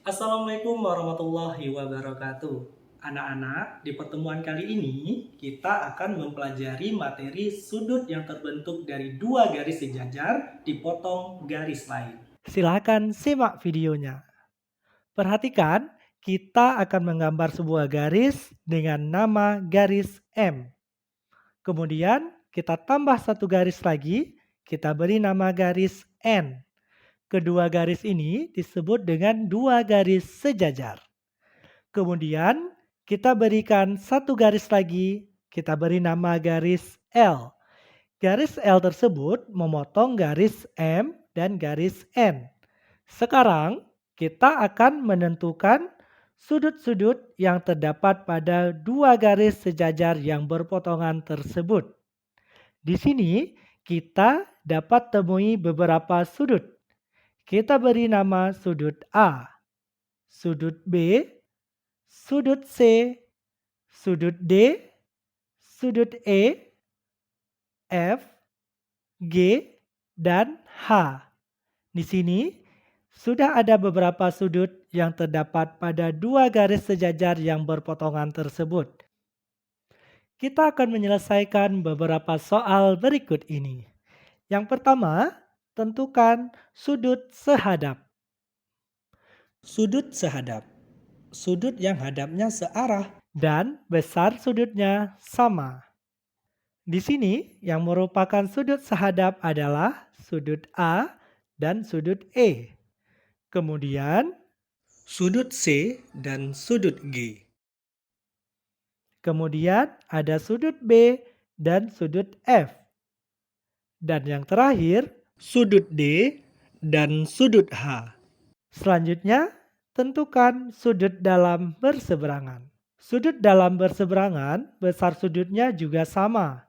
Assalamualaikum warahmatullahi wabarakatuh. Anak-anak, di pertemuan kali ini kita akan mempelajari materi sudut yang terbentuk dari dua garis sejajar dipotong garis lain. Silakan simak videonya. Perhatikan, kita akan menggambar sebuah garis dengan nama garis M. Kemudian kita tambah satu garis lagi, kita beri nama garis N. Kedua garis ini disebut dengan dua garis sejajar. Kemudian kita berikan satu garis lagi, kita beri nama garis L. Garis L tersebut memotong garis M dan garis N. Sekarang kita akan menentukan sudut-sudut yang terdapat pada dua garis sejajar yang berpotongan tersebut. Di sini kita dapat temui beberapa sudut. Kita beri nama sudut A, sudut B, sudut C, sudut D, sudut E, F, G, dan H. Di sini sudah ada beberapa sudut yang terdapat pada dua garis sejajar yang berpotongan tersebut. Kita akan menyelesaikan beberapa soal berikut ini. Yang pertama, tentukan sudut sehadap. Sudut sehadap. Sudut yang hadapnya searah dan besar sudutnya sama. Di sini yang merupakan sudut sehadap adalah sudut A dan sudut E. Kemudian sudut C dan sudut G. Kemudian ada sudut B dan sudut F. Dan yang terakhir sudut D dan sudut H. Selanjutnya tentukan sudut dalam berseberangan. Sudut dalam berseberangan, besar sudutnya juga sama.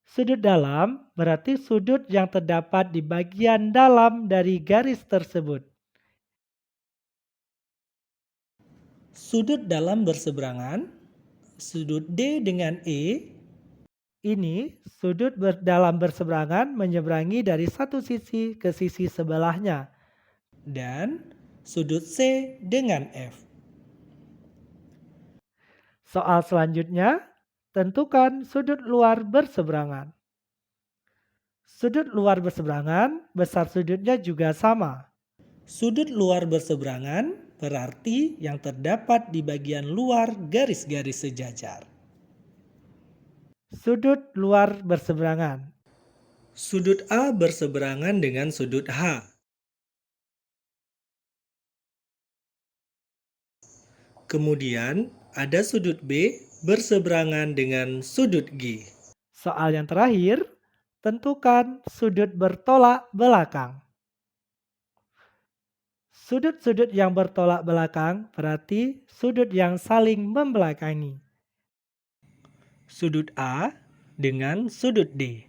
Sudut dalam berarti sudut yang terdapat di bagian dalam dari garis tersebut. Sudut dalam berseberangan, sudut D dengan E, ini sudut dalam berseberangan menyeberangi dari satu sisi ke sisi sebelahnya. Dan sudut C dengan F. Soal selanjutnya, tentukan sudut luar berseberangan. Sudut luar berseberangan, besar sudutnya juga sama. Sudut luar berseberangan berarti yang terdapat di bagian luar garis-garis sejajar. Sudut luar berseberangan. Sudut A berseberangan dengan sudut H. Kemudian ada sudut B berseberangan dengan sudut G. Soal yang terakhir, tentukan sudut bertolak belakang. Sudut-sudut yang bertolak belakang berarti sudut yang saling membelakangi. Sudut A dengan sudut D.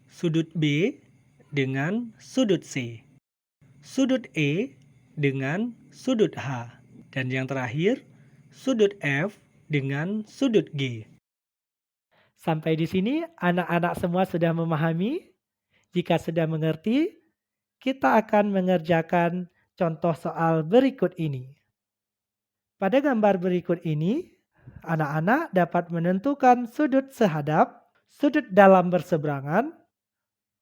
Sudut B dengan sudut C. Sudut E dengan sudut H. Dan yang terakhir, sudut F dengan sudut G. Sampai di sini anak-anak semua sudah memahami? Jika sudah mengerti, kita akan mengerjakan contoh soal berikut ini. Pada gambar berikut ini, anak-anak dapat menentukan sudut sehadap, sudut dalam berseberangan,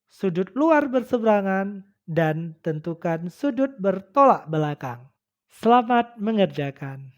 sudut luar berseberangan, dan tentukan sudut bertolak belakang. Selamat mengerjakan.